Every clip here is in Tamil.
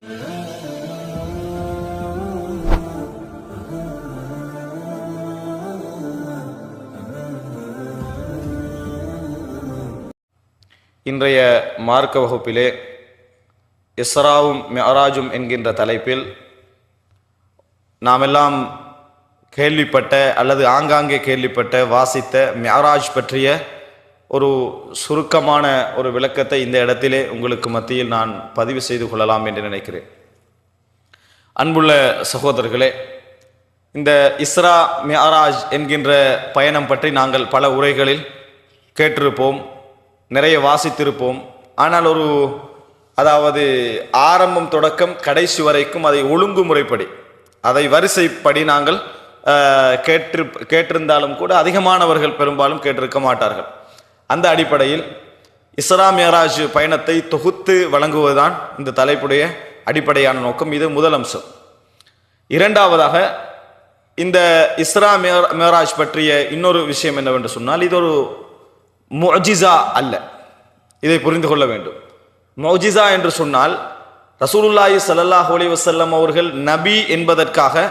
இன்றைய மார்க்க வகுப்பிலே இஸ்ராவும் மிஅராஜும் என்கின்ற தலைப்பில் நாமெல்லாம் கேள்விப்பட்ட அல்லது ஆங்காங்கே கேள்விப்பட்ட வாசித்த மிஅராஜ் பற்றிய ஒரு சுருக்கமான ஒரு விளக்கத்தை இந்த இடத்திலே உங்களுக்கு மத்தியில் நான் பதிவு செய்து கொள்ளலாம் என்று நினைக்கிறேன். அன்புள்ள சகோதரர்களே, இந்த இஸ்ரா மிஅராஜ் என்கின்ற பயணம் பற்றி நாங்கள் பல உரைகளில் கேட்டிருப்போம், நிறைய வாசித்திருப்போம். ஆனால் அதாவது ஆரம்பம் தொடக்கம் கடைசி வரைக்கும் அதை ஒழுங்குமுறைப்படி, அதை வரிசைப்படி நாங்கள் கேட்டிருந்தாலும் கூட அதிகமானவர்கள் பெரும்பாலும் கேட்டிருக்க மாட்டார்கள். அந்த அடிப்படையில் இஸ்ரா மிஅராஜ் பயணத்தை தொகுத்து வழங்குவதுதான் இந்த தலைப்புடைய அடிப்படையான நோக்கம். இது முதல் அம்சம். இரண்டாவதாக, இந்த இஸ்ரா மிஅராஜ் பற்றிய இன்னொரு விஷயம் என்னவென்று சொன்னால், இது ஒரு முஅஜிசா அல்ல. இதை புரிந்து கொள்ள வேண்டும். முஅஜிசா என்று சொன்னால் ரசூலுல்லாஹி ஸல்லல்லாஹு அலைஹி வஸல்லம் அவர்கள் நபி என்பதற்காக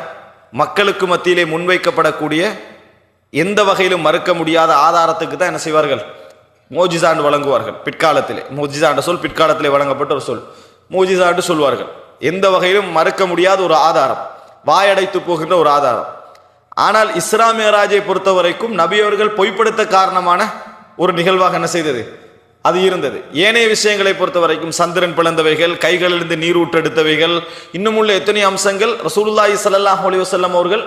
மக்களுக்கு மத்தியிலே முன்வைக்கப்படக்கூடிய எந்த வகையிலும் மறுக்க முடியாத ஆதாரத்துக்கு தான் என்ன செய்வார்கள்? முஅஜிசா என்று வழங்குவார்கள். பிற்காலத்திலே முஅஜிசா என்ற சொல் பிற்காலத்திலே வழங்கப்பட்ட ஒரு சொல். முஅஜிசா என்று சொல்வார்கள். எந்த வகையிலும் மறுக்க முடியாத ஒரு ஆதாரம், வாயடைத்து போகின்ற ஒரு ஆதாரம். ஆனால் இஸ்ரா மிஅராஜை பொறுத்த வரைக்கும் நபி அவர்கள் பொய்ப்படுத்த காரணமான ஒரு நிகழ்வாக என்ன செய்தது? அது இருந்தது. ஏனைய விஷயங்களை பொறுத்த வரைக்கும் சந்திரன் பிளந்தவைகள், கைகளிலிருந்து நீர் ஊற்றெடுத்தவைகள், இன்னும் உள்ள எத்தனை அம்சங்கள் ரசூலுல்லாஹி ஸல்லல்லாஹு அலைஹி வஸல்லம் அவர்கள்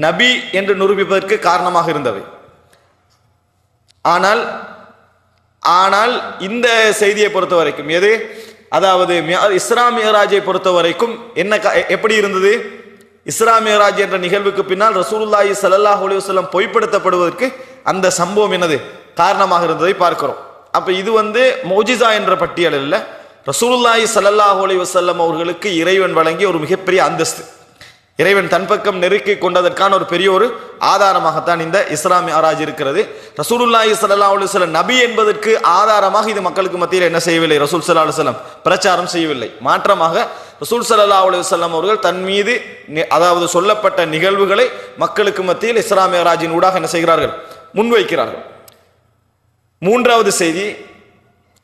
நபி என்று நிரூபிப்பதற்கு காரணமாக இருந்தவை. ஆனால் இந்த செய்தியை பொறுத்த வரைக்கும் எது, அதாவது இஸ்ரா மிஅராஜை பொறுத்த வரைக்கும் என்ன, எப்படி இருந்தது? இஸ்ரா மிஅராஜ் என்ற நிகழ்வுக்கு பின்னால் ரசூலுல்லாஹி ஸல்லல்லாஹு அலைஹி வஸல்லம் பொய்ப்படுத்தப்படுவதற்கு அந்த சம்பவம் என்னது காரணமாக இருந்ததை பார்க்கிறோம். அப்ப இது முஅஜிசா என்ற பட்டியலில் ரசூலுல்லாஹி ஸல்லல்லாஹு அலைஹி வஸல்லம் அவர்களுக்கு இறைவன் வழங்கிய ஒரு மிகப்பெரிய அந்தஸ்து, இறைவன் தன் பக்கம் நெருக்கி கொண்டதற்கான ஒரு பெரிய ஒரு ஆதாரமாகத்தான் இந்த இஸ்ரா மிஅராஜ் இருக்கிறது. ரசூலுல்லாஹி ஸல்லல்லாஹு அலைஹி வஸல்லம் நபி என்பதற்கு ஆதாரமாக இது மக்களுக்கு மத்தியில் என்ன செய்யவில்லை? ரசூல் ஸல்லல்லாஹு அலைஹி வஸல்லம் பிரச்சாரம் செய்யவில்லை. மாற்றமாக ரசூல் ஸல்லல்லாஹு அலைஹி வஸல்லம் அவர்கள் தன் மீது அதாவது சொல்லப்பட்ட நிகழ்வுகளை மக்களுக்கு மத்தியில் இஸ்ரா மிஅராஜின் ஊடாக என்ன செய்கிறார்கள்? முன்வைக்கிறார்கள். மூன்றாவது செய்தி,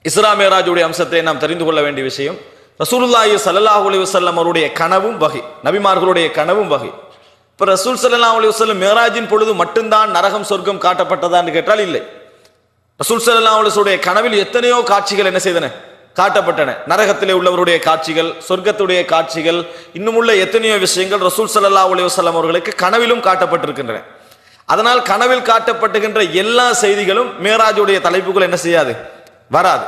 இஸ்ரா மிஅராஜுடைய அம்சத்தை நாம் தெரிந்து கொள்ள வேண்டிய விஷயம், ரசூலுல்லாஹி ஸல்லல்லாஹு அலைஹி வஸல்லம் அவருடைய கனவும் வகை, நபிமார்களுடைய கனவும் வகை. இப்போ ரசூல் ஸல்லல்லாஹு அலைஹி வஸல்லம் மிஅராஜின் பொழுது மட்டும்தான் நரகம் சொர்க்கம் காட்டப்பட்டதா என்று கேட்டால் இல்லை. ரசூல் ஸல்லல்லாஹு அலைஹி வஸல்லம் கனவில் எத்தனையோ காட்சிகள் என்ன செய்தன? காட்டப்பட்டன. நரகத்திலே உள்ளவருடைய காட்சிகள், சொர்க்கத்துடைய காட்சிகள், இன்னும் உள்ள எத்தனையோ விஷயங்கள் ரசூல் ஸல்லல்லாஹு அலைஹி வஸல்லம் அவர்களுக்கு கனவிலும் காட்டப்பட்டிருக்கின்றன. அதனால் கனவில் காட்டப்பட்டுகின்ற எல்லா செய்திகளும் மிஅராஜுடைய தலைப்புகள் என்ன செய்யாது? வராது.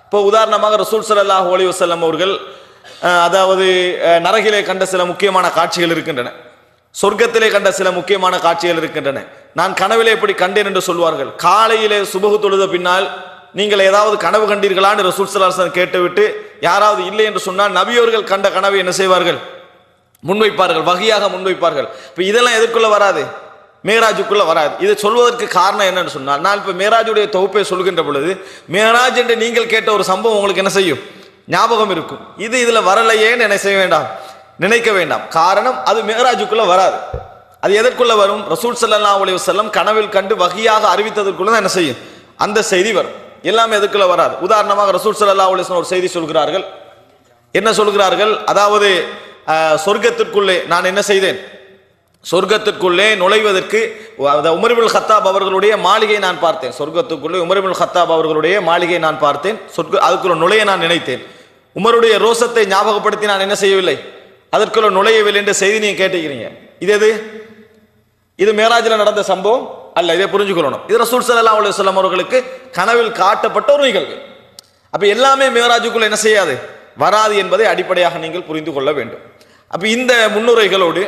இப்போ உதாரணமாக ரசூல் ஸல்லல்லாஹு அலைஹி வஸல்லம் அவர்கள் அதாவது நரகிலே கண்ட சில முக்கியமான காட்சிகள் இருக்கின்றன, சொர்க்கத்திலே கண்ட சில முக்கியமான காட்சிகள் இருக்கின்றன. நான் கனவிலே எப்படி கண்டேன் என்று சொல்வார்கள். காலையிலே சுபஹு தொழுத பின்னால் நீங்கள் ஏதாவது கனவு கண்டீர்களான்னு ரசூல் ஸல்லல்லாஹு அலைஹி வஸல்லம் கேட்டுவிட்டு யாராவது இல்லை என்று சொன்னால் நபி அவர்கள் கண்ட கனவை என்ன செய்வார்கள்? முன்வைப்பார்கள், வகையாக முன்வைப்பார்கள். இப்போ இதெல்லாம் எதற்குள்ள வராது? மிஅராஜுக்குள்ள வராது. இதை சொல்வதற்கு காரணம் என்னன்னு சொன்னால், நான் இப்போ மிஅராஜுடைய தொகுப்பை சொல்கின்ற பொழுது மிஅராஜ் என்று நீங்கள் கேட்ட ஒரு சம்பவம் உங்களுக்கு என்ன செய்யும்? ஞாபகம் இருக்கும். இதுல வரலையேன்னு என்ன செய்ய வேண்டாம், நினைக்க வேண்டாம். காரணம், அது மிஅராஜுக்குள்ள வராது. அது எதற்குள்ள வரும்? ரசூல் ஸல்லல்லாஹு அலைஹி வஸல்லம் கனவில் கண்டு வகையாக அறிவித்ததற்குள்ள தான் என்ன செய்யும்? அந்த செய்தி வரும். எல்லாமே எதுக்குள்ள வராது. உதாரணமாக ரசூல் ஸல்லல்லாஹு அலைஹி வஸல்லம் ஒரு செய்தி சொல்கிறார்கள். என்ன சொல்கிறார்கள்? அதாவது சொர்க்கத்திற்குள்ளே நான் என்ன செய்தேன்? சொர்க்கத்திற்குள்ளே நுழைவதற்கு உமர் இப்னு கத்தாப் அவர்களுடைய மாளிகை நான் பார்த்தேன். சொர்க்கத்துக்குள்ளே உமர் இப்னு கத்தாப் அவர்களுடைய மாளிகை நான் பார்த்தேன். அதுக்குள்ள நுழைய நான் நினைத்தேன். உமருடைய ரோசத்தை ஞாபகப்படுத்தி நான் என்ன செய்யவில்லை? அதற்குள்ள நுழையவில்லை என்ற செய்தி நீங்க கேட்டுக்கிறீங்க. இது மிஅராஜில் நடந்த சம்பவம் அல்ல. இதை புரிஞ்சுக்கொள்ளணும். இது ரசூல் ஸல்லல்லாஹு அலைஹி வஸல்லம் அவர்களுக்கு கனவில் காட்டப்பட்ட ஒரு நிகழ்வு. அப்ப எல்லாமே மிஅராஜுக்குள்ள என்ன செய்யாது? வராது என்பதை அடிப்படையாக நீங்கள் புரிந்து கொள்ள வேண்டும். அப்ப இந்த முன்னுரைகளோடு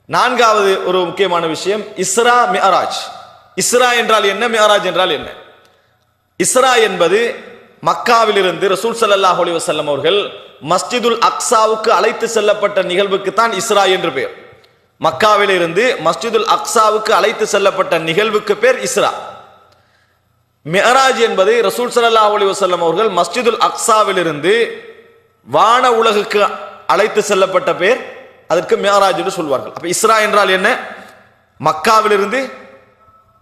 நான்காவது ஒரு முக்கியமான விஷயம், இஸ்ரா மிஅராஜ். இஸ்ரா என்றால் என்ன? மிஅராஜ் என்றால் என்ன? இஸ்ரா என்பது மக்காவிலிருந்து ரசூல் ஸல்லல்லாஹு அலைஹி வஸல்லம் அவர்கள் மஸ்ஜிதுல் அக்ஸாவுக்கு அழைத்து செல்லப்பட்ட நிகழ்வுக்கு தான் இஸ்ரா என்று பெயர். மக்காவிலிருந்து மஸ்ஜிதுல் அக்ஸாவுக்கு அழைத்து செல்லப்பட்ட நிகழ்வுக்கு பேர் இஸ்ரா. மிஅராஜ் என்பது ரசூல் ஸல்லல்லாஹு அலைஹி வஸல்லம் அவர்கள் மஸ்ஜிதுல் அக்ஸாவிலிருந்து வான உலகுக்கு அழைத்து செல்லப்பட்ட பேர் அதற்கு மிஅராஜ் என்று சொல்வார்கள். அப்ப இஸ்ரா என்றால் என்ன? மக்காவிலிருந்து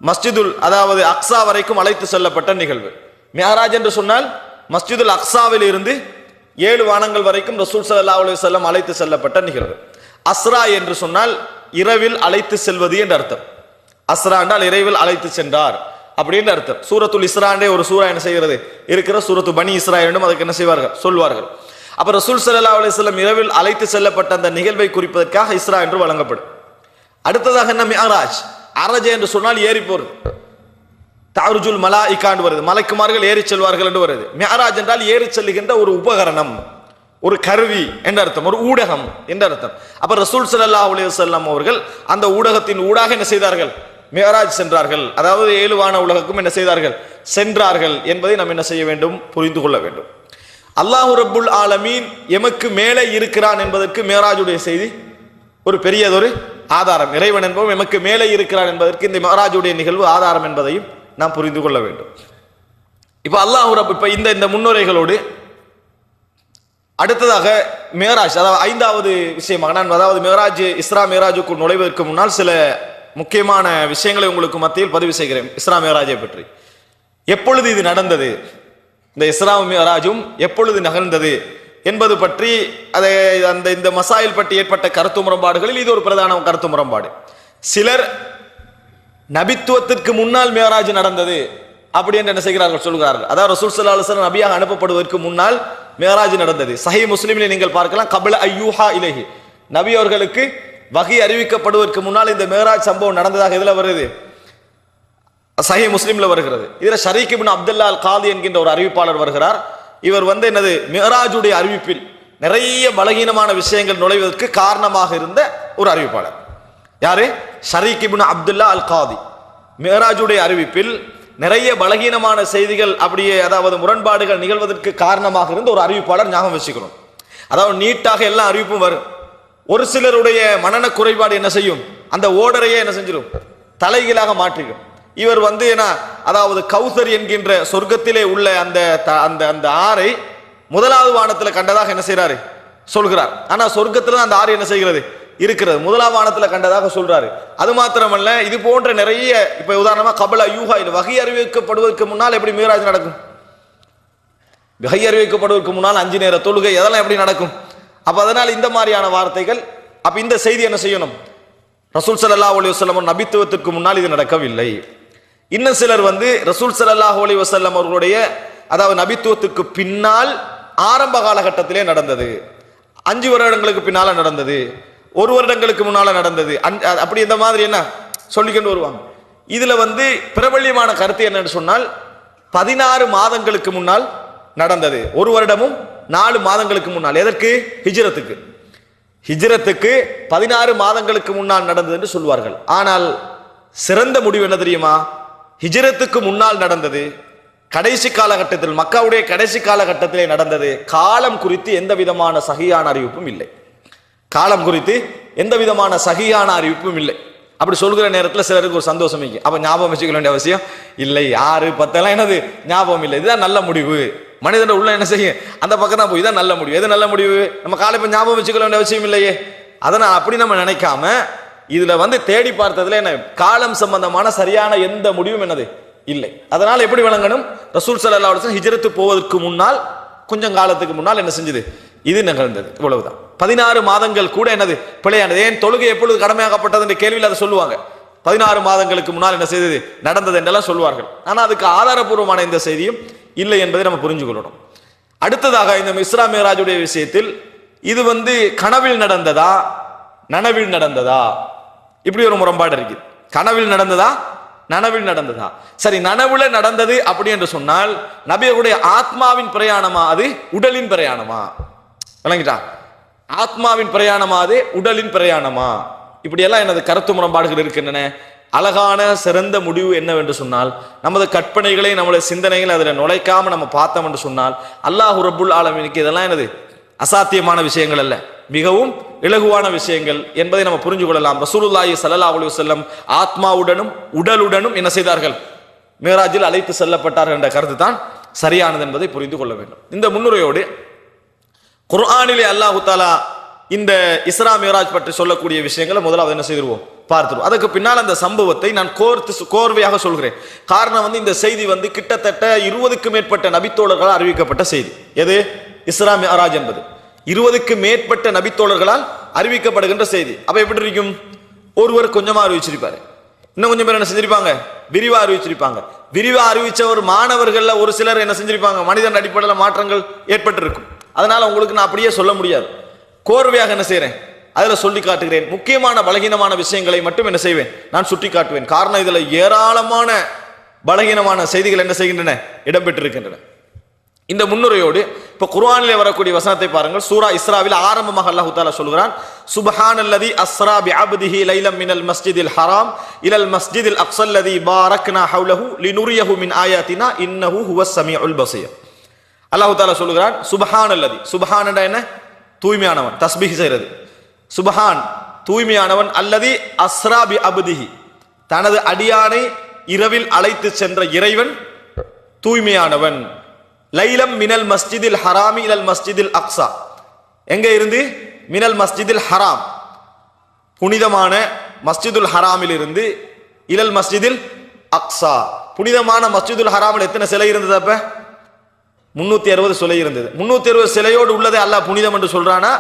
மஸ்ஜிதுல் அதாவது அக்ஸா வரைக்கும் அழைத்து செல்லப்பட்ட நிகழ்வு. மிஅராஜ் என்று சொன்னால் மஸ்ஜிதுல் அக்ஸாவில் இருந்து 7 வானங்கள் வரைக்கும் ரசூல் ஸல்லல்லாஹு அலைஹி வஸல்லம் அழைத்து செல்லப்பட்ட நிகழ்வு. அஸ்ரா என்று சொன்னால் இரவில் அழைத்து செல்வது என்று அர்த்தம். அஸ்ரா என்றால் இரவில் அழைத்து சென்றார் அப்படின்னு அர்த்தம். சூரத்துல் இஸ்ராண்டே ஒரு சூரா என்ன செய்கிறது இருக்கிற சூரத்து பனி இஸ்ராயீல் என்றும் அதுக்கு என்ன செய்வார்கள் சொல்வார்கள். அப்ப ரசூல் ஸல்லல்லாஹு அலைஹி வஸல்லம் இரவில் அழைத்து செல்லப்பட்ட அந்த நிகழ்வை குறிப்பதற்காக இஸ்ரா என்று வழங்கப்படும். அடுத்ததாக என்ன? மிஅராஜ். அரஜ் என்று சொன்னால் ஏறி போறது. தஅருஜுல் மலாயிகா என்று வருது, மலக்குமார்கள் ஏறி செல்வார்கள் என்று வருது. மிஅராஜ் என்றால் ஏறி செல்லுகின்ற ஒரு உபகரணம், ஒரு கருவி என்ற அர்த்தம், ஒரு ஊடகம் என்ற அர்த்தம். அப்ப ரசூல் ஸல்லல்லாஹு அலைஹி வஸல்லம் அவர்கள் அந்த ஊடகத்தின் ஊடாக என்ன செய்தார்கள்? மிஅராஜ் சென்றார்கள். அதாவது 7 வான உலகுக்கும் என்ன செய்தார்கள்? சென்றார்கள் என்பதை நாம் என்ன செய்ய வேண்டும்? புரிந்து கொள்ள வேண்டும். அல்லாஹ் ரப்புல் ஆலமீன் எமக்கு மேலே இருக்கிறான் என்பதற்கு மிஅராஜுடைய செய்தி ஒரு பெரியதொரு ஆதாரம். இறைவன் என்பவன் எமக்கு மேலே இருக்கிறான் என்பதற்கு இந்த மிஅராஜுடைய நிகழ்வு ஆதாரம் என்பதையும் நாம் புரிந்து கொள்ள வேண்டும். இப்ப அல்லாஹ் இப்ப இந்த முன்னுரைகளோடு அடுத்ததாக மிஅராஜ், அதாவது 5வது விஷயமாக நான் அதாவது மிஅராஜ் இஸ்ரா மிஅராஜுக்குள் நுழைவதற்கு முன்னால் சில முக்கியமான விஷயங்களை உங்களுக்கு மத்தியில் பதிவு செய்கிறேன். இஸ்ரா மிஅராஜை பற்றி எப்பொழுது இது நடந்தது, இந்த இஸ்ரா மிஅராஜும் எப்பொழுது நகர்ந்தது என்பது பற்றி இந்த மசாயில் பற்றி ஏற்பட்ட கருத்து முரண்பாடுகளில் இது ஒரு பிரதான கருத்து முரண்பாடு. சிலர் நபித்துவத்திற்கு முன்னால் மிஅராஜ் நடந்தது அப்படி என்று என்ன செய்கிறார்கள்? சொல்கிறார்கள். அதாவது ரசூல் ஸல்லல்லாஹு அலைஹி வஸல்லம் நபியாக அனுப்பப்படுவதற்கு முன்னால் மிஅராஜ் நடந்தது. சஹீஹ் முஸ்லிமிலே நீங்கள் பார்க்கலாம், கப்ல அய்யூஹா இலைஹி, நபி அவர்களுக்கு வஹி அறிவிக்கப்படுவதற்கு முன்னால் இந்த மிஅராஜ் சம்பவம் நடந்ததாக இதுல வருது, சஹீஹ் முஸ்லிம்ல வருகிறது. இதுல ஷரீக் இப்னு அப்துல்லா அல் காதி என்கின்ற ஒரு அறிவிப்பாளர் வருகிறார். இவர் என்னது மிஅராஜுடைய அறிவிப்பில் நிறைய பலகீனமான விஷயங்கள் நுழைவதற்கு காரணமாக இருந்த ஒரு அறிவிப்பாளர். யாரு? ஷரீக் இப்னு அப்துல்லா அல் காதி. மிஅராஜுடைய அறிவிப்பில் நிறைய பலகீனமான செய்திகள் அப்படியே அதாவது முரண்பாடுகள் நிகழ்வதற்கு காரணமாக இருந்த ஒரு அறிவிப்பாளர் ஞாபகம் வச்சுக்கணும். அதாவது நீட்டாக எல்லா அறிவிப்பும் வரும். ஒரு சிலருடைய மனன குறைபாடு என்ன செய்யும்? அந்த ஓடரையே என்ன செஞ்சிடும்? தலைகீழாக மாற்றிடும். இவர் என்ன அதாவது கௌசர் என்கின்ற சொர்க்கத்திலே உள்ள அந்த அந்த ஆறை முதலாவது வானத்தில் கண்டதாக என்ன செய்யறாரு? சொல்கிறார். ஆனா சொர்க்கத்துல அந்த ஆறு என்ன செய்கிறது? இருக்கிறது. முதலாவது வானத்துல கண்டதாக சொல்றாரு. அது மாத்திரமல்ல, இது போன்ற நிறைய இப்ப உதாரணமா கபல யூஹா வகை அறிவிக்கப்படுவதற்கு முன்னால் எப்படி மிஅராஜ் நடக்கும்? வகை அறிவிக்கப்படுவதற்கு முன்னால் 5 நேர தொழுகை அதெல்லாம் எப்படி நடக்கும்? அப்ப அதனால் இந்த மாதிரியான வார்த்தைகள். அப்ப இந்த செய்தி என்ன செய்யணும்? ரசூல் ஸல்லல்லாஹு அலைஹி வஸல்லம் நபித்துவத்திற்கு முன்னால் இது நடக்கவில்லை. இன்னும் சிலர் ரசூல் ஸல்லல்லாஹு அலைஹி வஸல்லம் அவர்களுடைய அதாவது நபித்துவத்துக்கு பின்னால் ஆரம்ப காலகட்டத்திலே நடந்தது, 5 வருடங்களுக்கு பின்னால நடந்தது, 1 வருடங்களுக்கு முன்னால நடந்தது, அப்படி இந்த மாதிரி என்ன சொல்லிக்கொண்டு வருவாங்க. இதுல பிரபல்யமான கருத்து என்னன்னு சொன்னால் 16 மாதங்களுக்கு முன்னால் நடந்தது, 1 வருடமும் 4 மாதங்களுக்கு முன்னால். எதற்கு? ஹிஜ்ரத்துக்கு. ஹிஜ்ரத்துக்கு 16 மாதங்களுக்கு முன்னால் நடந்தது என்று சொல்வார்கள். ஆனால் சிறந்த முடிவு என்ன தெரியுமா? ஹிஜ்ரத்துக்கு முன்னால் நடந்தது, கடைசி காலகட்டத்தில் மக்காவுடைய கடைசி காலகட்டத்திலே நடந்தது. காலம் குறித்து எந்த விதமான சஹீஹான அறிவிப்பும் இல்லை. காலம் குறித்து எந்த விதமான சஹீஹான அறிவிப்பும் இல்லை. அப்படி சொல்கிற நேரத்தில் சிலருக்கு ஒரு சந்தோஷம் இருக்கு. அப்ப ஞாபகம் வச்சுக்க வேண்டிய அவசியம் இல்லை. 6, 10 எல்லாம் என்னது ஞாபகம் இல்லை. இதுதான் நல்ல முடிவு. மனிதன் உள்ள என்ன செய்யும்? அந்த பக்கம் தான் போய் இதான் நல்ல முடிவு. எது நல்ல முடிவு? நம்ம காலை இப்ப ஞாபகம் வச்சுக்க வேண்டிய அவசியம் இல்லையே. அதனால் அப்படி நம்ம நினைக்காம இதுல தேடி பார்த்ததுல என்ன காலம் சம்பந்தமான சரியான எந்த முடிவும் என்னது இல்லை. அதனால எப்படி விளங்கணும்? ரசூல் ஸல்லல்லாஹு அலைஹி வஸல்லம் ஹிஜ்ரத்து போவதற்கு முன்னால் கொஞ்சம் காலத்துக்கு முன்னால் என்ன செஞ்சது? இது நிகழ்ந்தது. இவ்வளவுதான். 16 மாதங்கள் கூட என்னது பிழையானது. ஏன் தொழுகை எப்பொழுது கடமையாக்கப்பட்டது என்ற கேள்வியில் அதை சொல்லுவாங்க. 16 மாதங்களுக்கு முன்னால் என்ன செய்தது நடந்தது என்றெல்லாம் சொல்வார்கள். ஆனா அதுக்கு ஆதாரபூர்வமான இந்த செய்தியும் இல்லை என்பதை நம்ம புரிஞ்சு கொள்ளணும். அடுத்ததாக இந்த இஸ்ரா மிஅராஜுடைய விஷயத்தில் இது கனவில் நடந்ததா நனவில் நடந்ததா இப்படி ஒரு முரண்பாடு இருக்கு. கனவில் நடந்ததா நனவில் நடந்ததா? சரி, நனவுல நடந்தது அப்படி என்று சொன்னால் நபியுடைய ஆத்மாவின் பிரயாணமா அது உடலின் பிரயாணமா? விளங்கிட்டா? ஆத்மாவின் பிரயாணமா அது உடலின் பிரயாணமா? இப்படி எல்லாம் எனது கருத்து முரண்பாடுகள் இருக்கின்றன. அழகான சிறந்த முடிவு என்னவென்று சொன்னால் நமது கற்பனைகளை நம்முடைய சிந்தனைகளை அதில் நுழைக்காம நம்ம பார்த்தோம் என்று சொன்னால் அல்லாஹ் ரப்புல் ஆலமீனுக்கு இதெல்லாம் என்னது அசாத்தியமான விஷயங்கள் அல்ல, மிகவும் இலகுவான விஷயங்கள் என்பதை நம்ம புரிஞ்சு கொள்ளலாம். ரசூலுல்லாஹி ஸல்லல்லாஹு அலைஹி வஸல்லம் ஆத்மாவுடனும் உடலுடனும் என்ன செய்தார்கள்? மிஅராஜில் அழைத்து செல்லப்பட்டார்கள் என்ற கருத்து தான் சரியானது என்பதை புரிந்து கொள்ள வேண்டும். இந்த முன்னுரையோடு குர்ஆனிலே அல்லாஹ் தஆலா இந்த இஸ்ரா மியராஜ் பற்றி சொல்லக்கூடிய விஷயங்களை முதலாவது என்ன செய்திருவோம், பார்த்துருவோம். அதுக்கு பின்னால் அந்த சம்பவத்தை நான் கோர்வையாக சொல்கிறேன். காரணம் வந்து இந்த செய்தி வந்து கிட்டத்தட்ட 20க்கும் மேற்பட்ட நபித்தோழர்களால் அறிவிக்கப்பட்ட செய்தி. எது? இஸ்ரா மியராஜ் என்பது 20க்கு மேற்பட்ட நபித்தோழர்களால் அறிவிக்கப்படுகின்ற செய்தி. அப்ப எப்படி இருக்கும்? ஒருவர் கொஞ்சமா அறிவிச்சிருப்பாரு, இன்னும் கொஞ்சம் பேர் என்ன செஞ்சிருப்பாங்க, விரிவா அறிவிச்சிருப்பாங்க. விரிவா அறிவிச்ச ஒரு மாணவர்கள்ல ஒரு சிலர் என்ன செஞ்சிருப்பாங்க, மனிதன் அடிப்படையில் மாற்றங்கள் ஏற்பட்டு இருக்கும். அதனால உங்களுக்கு நான் அப்படியே சொல்ல முடியாது. கோர்வையாக என்ன செய்யறேன், அதுல சொல்லி காட்டுகிறேன். முக்கியமான பலகீனமான விஷயங்களை மட்டும் என்ன செய்வேன், நான் சுட்டி காட்டுவேன். காரணம் இதுல ஏராளமான பலகீனமான செய்திகள் என்ன செய்கின்றன, இடம்பெற்றிருக்கின்றன. இந்த முன்னுரையோடு இப்ப குர்ஆனிலே வரக்கூடிய வசனத்தை பாருங்கள். சூரா இஸ்ராவில் ஆரம்பமாக அல்லாஹ் தஆலா சொல்கிறான், சுப்ஹானல்லதி அஸ்ரா பிஅப்திஹி லைலம் மினல் மஸ்ஜிதில் ஹராம் இலல் மஸ்ஜிதில் அக்ஸல்லதி பாரக்னா ஹவ்லஹு லினுரியஹு மின் ஆயாத்தினா இன்னஹு ஹுவஸ் ஸமீஉல் பஸீர். அல்லாஹ் தஆலா சொல்கிறான், சுப்ஹானல்லதி. சுப்ஹான் என்றால் என்ன? தூய்மையானவன், தஸ்பீஹ் செய்கிறது. சுப்ஹான் தூய்மையானவன், அல்லதி அஸ்ரா பிஅப்திஹி தனது அடியானை இரவில் அழைத்து சென்ற இறைவன் தூய்மையானவன். லைலம் மினல் மஸ்ஜிதில் ஹராமி இலல் மஸ்ஜிதில் அக்ஸா, எங்க இருந்து? மினல் மஸ்ஜிதில் ஹராம், புனிதமான மஸ்ஜிதுல் ஹராமில் இருந்து, இலல் மஸ்ஜிதில் அக்ஸா, புனிதமான மஸ்ஜிதுல் ஹராமில் எத்தனை சிலை இருந்தது? அப்ப 360 சிலை இருந்தது. 360 சிலையோடு உள்ளதை அல்லாஹ் புனிதம் என்று சொல்றானா,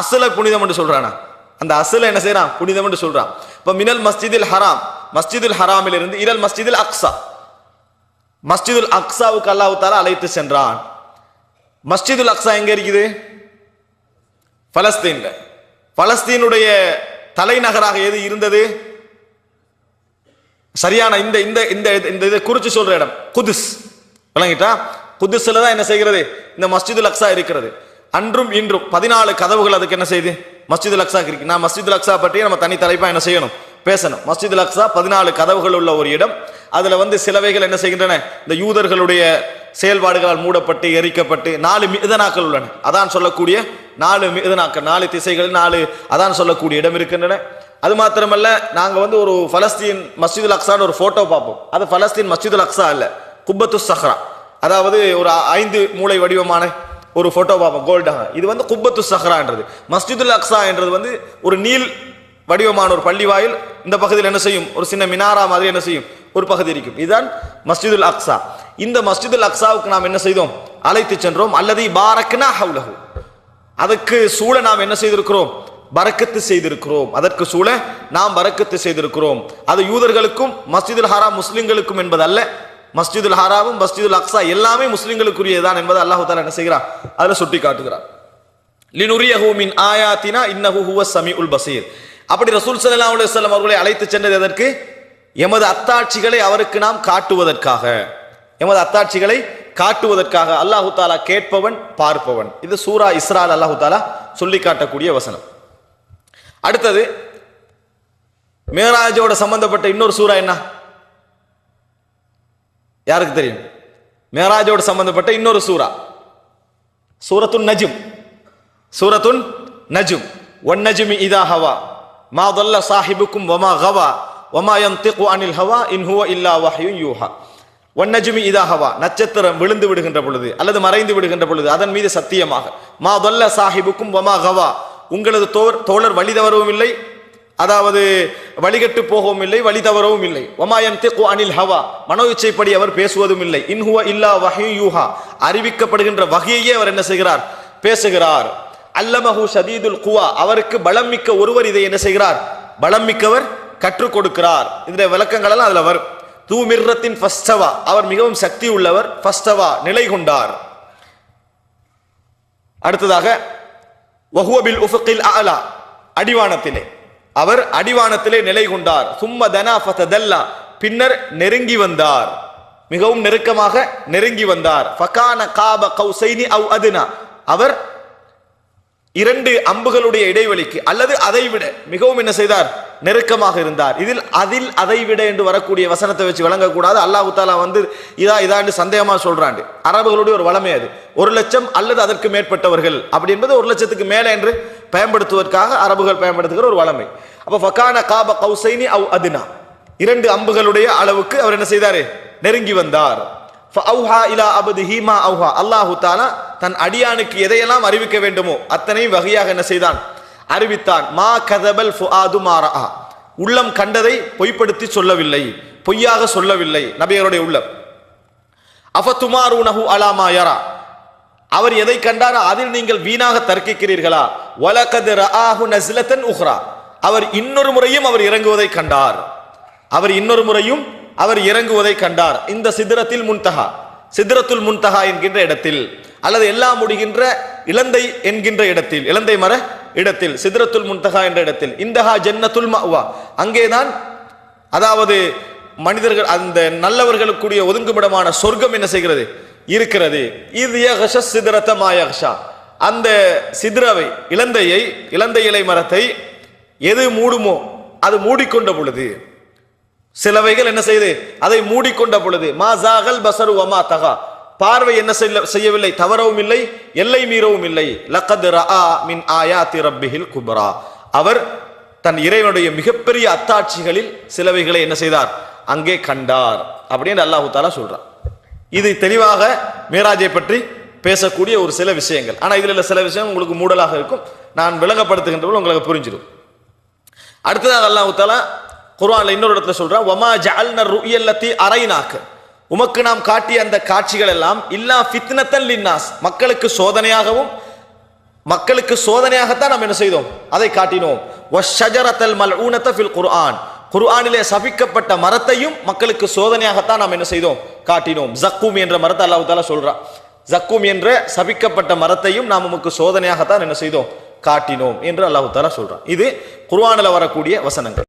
அசல புனிதம் என்று சொல்றானா? அந்த அசல என்ன செய்யறான், புனிதம் என்று சொல்றான். இப்ப மினல் மஸ்ஜிதில் ஹராம், மஸ்ஜிதுல் ஹராமில் இருந்து இலல் மஸ்ஜிதில் அக்ஸா, மஸ்ஜிதுல் அக்ஸாவுக்கு அல்லாஹ் தஆலா அழைத்து சென்றான். மஸ்ஜிதுல் அக்ஸா எங்க இருக்குது? பலஸ்தீன்ல. பலஸ்தீனுடைய தலைநகராக எது இருந்தது? சரியான இந்த இந்த இந்த இந்த இதை குறிச்சு சொல்ற இடம் குதுஸ். விளங்கிட்டா? குதுஸ்ல தான் என்ன செய்கிறது, இந்த மஸ்ஜிதுல் அக்ஸா இருக்கிறது. அன்றும் இன்றும் 14 கதவுகள் அதுக்கு என்ன செய்யுது, மஸ்ஜிதுல் அக்ஸா இருக்கு. நான் மஸ்ஜிதுல் அக்ஸா பற்றி நம்ம தனி தலைப்பா என்ன செய்யணும், பேசணும். மஸ்ஜிதுல் அக்ஸா 14 கதவுகள் உள்ள ஒரு இடம். அதுல வந்து சிலவைகள் என்ன செய்கின்றன, இந்த யூதர்களுடைய செயல்பாடுகளால் மூடப்பட்டு எரிக்கப்பட்டு 4 மிதனாக்கள் உள்ளன. அதான் சொல்லக்கூடிய 4 மிதனாக்கள், 4 திசைகள், 4 அதான் சொல்லக்கூடிய இடம் இருக்கின்றன. அது மாத்திரமல்ல, நாங்க வந்து ஒரு பலஸ்தீன் மஸ்ஜிதுல் அக்ஸான்னு ஒரு போட்டோ பார்ப்போம். அது பலஸ்தீன் மஸ்ஜிதுல் அக்ஸா அல்ல, குப்பத்து சஹ்ரா, அதாவது ஒரு 5 மூளை வடிவமான ஒரு போட்டோ பார்ப்போம் கோல்டாக. இது வந்து குப்பத்து சஹ்ரான்றது. மஸ்ஜிதுல் அக்ஸா என்றது வந்து ஒரு நீல் வடிவமான ஒரு பள்ளி வாயில். இந்த பகுதியில் என்ன செய்யும், ஒரு சின்ன மினாரா மாதிரி என்ன செய்யும், ஒரு பகுதி இருக்கும். இதுதான் மஸ்ஜிதுல் அக்ஸா. இந்த மஸ்ஜிதுல் அக்ஸாவுக்கு நாம் என்ன செய்தோம், அழைத்து சென்றோம். அல்லது பாரக்னா ஹவ்லஹு, அதுக்கு சூழ நாம் என்ன செய்திருக்கிறோம், பரக்கத்து செய்திருக்கிறோம். அதற்கு சூழ நாம் பரக்கத்து செய்திருக்கிறோம். அது யூதர்களுக்கும் மஸ்ஜிதுல் ஹராம் முஸ்லிம்களுக்கும் என்பது அல்ல. மஸ்ஜிதுல் ஹராமும் மஸ்ஜிதுல் அக்ஸா எல்லாமே முஸ்லிம்களுக்குரியதான் என்பது அல்லாஹ் தஆலா என்ன செய்கிறார், அதுல சுட்டி காட்டுகிறார். லினுரியஹு மின் ஆயாத்தினா இன்னஹு ஹுவஸ் ஸமீஉல் பஸீர். அப்படி ரசூல் ஸல்லல்லாஹு அலைஹி வஸல்லம் அவர்களை அழைத்து சென்றது எதற்கு? எமது அத்தாட்சிகளை அவருக்கு நாம் காட்டுவதற்காக, எமது அத்தாட்சிகளை காட்டுவதற்காக. அல்லாஹு தஆலா கேட்பவன் பார்ப்பவன். இது சூரா இஸ்ரால் அல்லாஹு தஆலா சொல்லி காட்டக்கூடிய வசனம். அடுத்தது மேராஜோட சம்பந்தப்பட்ட இன்னொரு சூரா என்ன, யாருக்கு தெரியும்? மேராஜோடு சம்பந்தப்பட்ட இன்னொரு சூரா சூரத்துன் நஜ்ம். சூரத்துன் நஜ்ம். வன் நஜ்மி இதா ஹவா மா ضل صاحبكم وما غوى وما ينطق عن الهوى ان هو الا وحي يوحى. வன் நஜ்மி இதா ஹவா, நட்சத்திரம் விழுந்து விடுகின்ற பொழுது அல்லது மறைந்து விடுகின்ற பொழுது அதன் மீது சத்தியமாக. மா ضل صاحبكم وما غوى, உங்களது தோழர் வழி தவறவும் இல்லை, அதாவது வழிகட்டு போகவும் இல்லை, வழி தவறவும் இல்லை. வமா யன்திகு அனில் ஹவா, மனோ இச்சைப்படி அவர் பேசுவதும் இல்லை. இன் ஹுவ இல்லா வஹ்யு யூஹா, அறிவிக்கப்படுகின்ற வஹ்யையே அவர் என்ன செய்கிறார், பேசுகிறார். அல்லமஹு ஷதீதுல் குவா, அவருக்கு பலம் மிக்க ஒருவர் இதை என்ன செய்கிறார், பலம் மிக்கவர் கற்றுக் கொடுக்கிறார். இந்த விளக்கங்கள் எல்லாம் அதுல வரும். தூ மிர்ரத்தின் ஃபஸ்தவா, அவர் மிகவும் சக்தி உள்ளவர். ஃபஸ்தவா, நிலை கொண்டார். அடுத்ததாக வஹுவ பில் உஃபுகில் அலா, அடிவானத்திலே, அவர் அடிவானத்திலே நிலை கொண்டார். சும்ம தனா ஃபததல்லா, பின்னர் நெருங்கி வந்தார், மிகவும் நெருக்கமாக நெருங்கி வந்தார். ஃபகான காப கௌசைனி அவ் அதுனா, அவர் 2 அம்புகளுடைய இடைவெளிக்கு அல்லது அதை விட மிகவும் என்ன செய்தார், நெருக்கமாக இருந்தார். இதில் அதில் அதை விட என்று வரக்கூடிய வசனத்தை வச்சு விளங்கக்கூடாது. அல்லாஹ் தஆலா வந்து இதாண்டு சந்தேகமா சொல்றாண்டு. அரபுகளுடைய ஒரு வளமை அது. 1,00,000 அல்லது அதற்கு மேற்பட்டவர்கள் அப்படி என்பது 1,00,000க்கு மேலே என்று பயன்படுத்துவதற்காக அரபுகள் பயன்படுத்துகிற ஒரு வளமை. அப்ப ஃபகான காப கௌசைனி அவ் அதுனா, 2 அம்புகளுடைய அளவுக்கு அவர் என்ன செய்தாரு, நெருங்கி வந்தார். ஃபஅவ்ஹா இலா அப்திஹி மா அவ்ஹா, அல்லாஹ் தஆலா தன் அடியானுக்கு எதையெல்லாம் அறிவிக்க வேண்டுமோ அத்தனையும் வகையாக என்ன செய்தான், அறிவித்தான். மா கதபல் ஃபுஆது மா ரஆ, உள்ளம் கண்டதை பொய்ப்படுத்தி சொல்லவில்லை, பொய்யாக சொல்லவில்லை நபியருடைய உள்ளம். அஃபதுமாருனஹு அலா மா யரா, அவர் எதை கண்டாரோ அதில் நீங்கள் வீணாக தர்க்கிக்கிறீர்களா? வலகத் ரஆஹு நஸ்லத்தன் உஹ்ரா, அவர் இன்னொரு முறையும் அவர் இறங்குவதை கண்டார். அவர் இன்னொரு முறையும் அவர் இறங்குவதை கண்டார். இந்த சித்ரத்தில் முன்தஹா, சித்ரத்துல் முன்தஹா என்கின்ற இடத்தில், அல்லது எல்லாம் முடிகின்ற இலந்தை என்கின்ற இடத்தில், இலந்தை மர இடத்தில், சித்ரத்துல் முன்தஹா என்ற இடத்தில், இந்தஹா ஜன்னத்துல் மஅவா, அங்கேதான் அதாவது மனிதர்கள் அந்த நல்லவர்களுக்குரிய ஒதுங்குமிடமான சொர்க்கம் என்ன செய்கிறது, இருக்கிறது. இது யக்ஷ சித்ரத மா யக்ஷா, அந்த சித்ரவை இலந்தையை, இலந்தை இலை மரத்தை எது மூடுமோ அது மூடிக்கொண்ட பொழுது, சிலவைகள் என்ன செய்து அதை மூடிக்கொண்ட பொழுது, மா ஜாகல் பஸரு வமா தகா, பார்வை என்ன செய்யவில்லை, தவறவும் இல்லை, எல்லை மீறவும் இல்லை. லகத் ரஆ மின் ஆயாத்தி ரப்பிஹில் குப்ரா, அவர் தன் இறைவனுடைய மிகப்பெரிய அத்தாட்சிகளில் சிலவைகளை என்ன செய்தார், அங்கே கண்டார் அப்படின்னு அல்லாஹு தஆலா சொல்றார். இது தெளிவாக மேராஜை பற்றி பேசக்கூடிய ஒரு சில விஷயங்கள். ஆனா இதுல சில விஷயம் உங்களுக்கு மூடலாக இருக்கும், நான் விளங்கப்படுத்துகின்ற போது உங்களுக்கு புரிஞ்சிடும். அடுத்ததாக அல்லாஹு தஆலா குர்ஆன்ல இன்னொரு இடத்துல சொல்றான், வமா ஜஅல்னா ருயல்லதி அரைனாக, உமக்கு நாம் காட்டிய அந்த காட்சிகள் எல்லாம் இல்லா ஃபித்னத்தன் லின்னாஸ், மக்களுக்கு சோதனையாகவும், மக்களுக்கு சோதனையாகத்தான் நாம் என்ன செய்தோம், அதை காட்டினோம். வஷ்ஷஜரத்தல் மல்ஊனத ஃபில் குர்ஆன், குர்ஆனிலே சபிக்கப்பட்ட மரத்தையும் மக்களுக்கு சோதனையாகத்தான் நாம் என்ன செய்தோம், காட்டினோம். ஜக்கூம் என்ற மரத்தை அல்லாஹ் தஆலா சொல்றான், ஜக்கூம் என்ற சபிக்கப்பட்ட மரத்தையும் நாம் உமக்கு சோதனையாகத்தான் என்ன செய்தோம், காட்டினோம் என்று அல்லாஹ் தஆலா சொல்றான். இது குர்ஆனில் வரக்கூடிய வசனங்கள்.